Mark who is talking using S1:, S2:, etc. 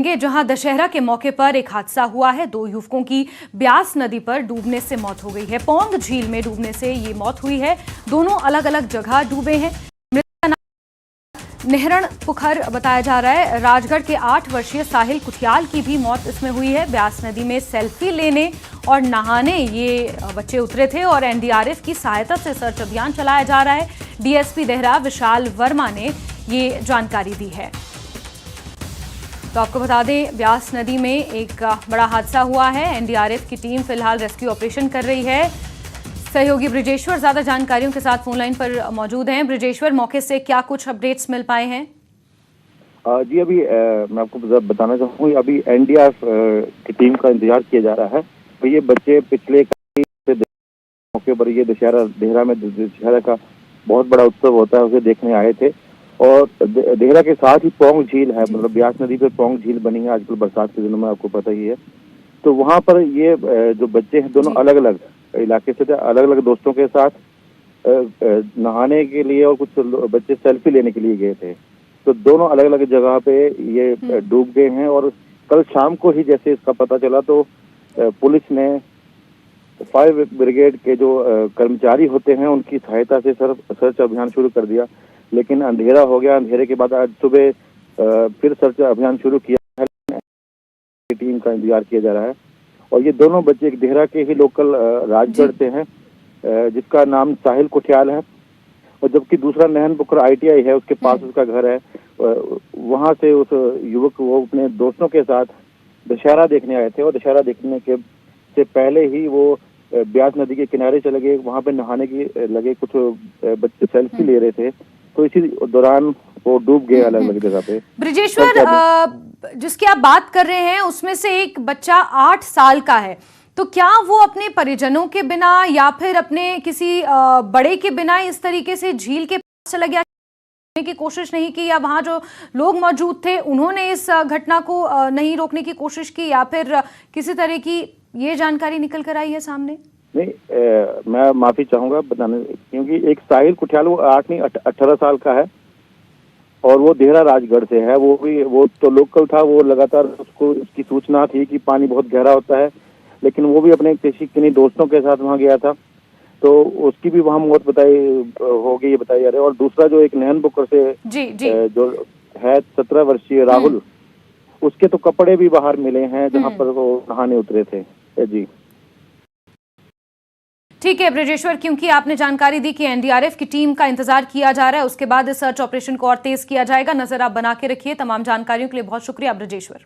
S1: जहां दशहरा के मौके पर एक हादसा हुआ है। दो युवकों की ब्यास नदी पर डूबने से मौत हो गई है। पौंग झील में डूबने से ये मौत हुई है। दोनों अलग अलग जगह डूबे हैं। मृतक का नाम नेहरण पुखर बताया जा रहा है। राजगढ़ के 8 वर्षीय साहिल कुठियाल की भी मौत इसमें हुई है। ब्यास नदी में सेल्फी लेने और नहाने ये बच्चे उतरे थे और एनडीआरएफ की सहायता से सर्च अभियान चलाया जा रहा है। डीएसपी देहरा विशाल वर्मा ने ये जानकारी दी है। तो आपको बता दें, ब्यास नदी में एक बड़ा हादसा हुआ है। एनडीआरएफ की टीम फिलहाल रेस्क्यू ऑपरेशन कर रही है। सहयोगी ब्रिजेश्वर ज्यादा जानकारियों के साथ फोनलाइन पर मौजूद हैं। ब्रिजेश्वर, मौके से क्या कुछ अपडेट्स मिल पाए हैं?
S2: जी, अभी मैं आपको बताना चाहूँगी, अभी एनडीआरएफ की टीम का इंतजार किया जा रहा है। तो ये बच्चे पिछले मौके पर ये दशहरा देहरा में दशहरा का बहुत बड़ा उत्सव होता है, उसे देखने आए थे। और देहरा के साथ ही पौंग झील है, मतलब ब्यास नदी पर पौंग झील बनी है आजकल बरसात के दिनों में, आपको पता ही है। तो वहाँ पर ये जो बच्चे हैं दोनों अलग अलग इलाके से थे, अलग अलग दोस्तों के साथ नहाने के लिए और कुछ बच्चे सेल्फी लेने के लिए गए थे। तो दोनों अलग अलग जगह पे ये डूब गए हैं। और कल शाम को ही जैसे इसका पता चला तो पुलिस ने फायर ब्रिगेड के जो कर्मचारी होते हैं उनकी सहायता से सर्च अभियान शुरू कर दिया। लेकिन अंधेरा हो गया। अंधेरे के बाद आज सुबह फिर सर्च अभियान शुरू किया है। टीम का इंतजार किया जा रहा है। और ये दोनों बच्चे एक देहरा के ही लोकल राजगढ़ से हैं, जिसका नाम साहिल कुठियाल है। और जबकि दूसरा नेहरण पुखर ITI है, उसके पास उसका घर है। वहां से उस युवक वो अपने दोस्तों के साथ दशहरा देखने आए थे और दशहरा देखने के से पहले ही वो ब्यास नदी के किनारे चले गए। वहां पे नहाने की लगे, कुछ बच्चे सेल्फी ले रहे थे, तो इसी दौरान वो डूब गए अलग अलग जगह पे।
S1: ब्रिजेश्वर, जिसकी आप बात कर रहे हैं उसमें से एक बच्चा 8 साल का है, तो क्या वो अपने परिजनों के बिना या फिर अपने किसी बड़े के बिना इस तरीके से झील के पास चला गया की कोशिश नहीं की, या वहां जो लोग मौजूद थे उन्होंने इस घटना को नहीं रोकने की कोशिश की, या फिर किसी तरह की ये जानकारी निकल कर आई है सामने?
S2: नहीं, मैं माफी चाहूंगा बताने, क्योंकि एक साहिल कुठियाल वो 8 नहीं 18 साल का है और वो देहरा राजगढ़ से है। वो तो लोकल था। वो लगातार उसको उसकी सूचना थी कि पानी बहुत गहरा होता है, लेकिन वो भी अपने किन्हीं दोस्तों के साथ वहाँ गया था, तो उसकी भी वहाँ मौत बताई हो गई, ये बताई जा रही है। और दूसरा जो एक नेहरण पुखर से जो है 17 वर्षीय राहुल, उसके तो कपड़े भी बाहर मिले हैं जहाँ पर वो नहाने उतरे थे। जी
S1: ठीक है ब्रिजेश्वर, क्योंकि आपने जानकारी दी कि एनडीआरएफ की टीम का इंतजार किया जा रहा है, उसके बाद इस सर्च ऑपरेशन को और तेज किया जाएगा। नजर आप बना के रखिए। तमाम जानकारियों के लिए बहुत शुक्रिया ब्रिजेश्वर।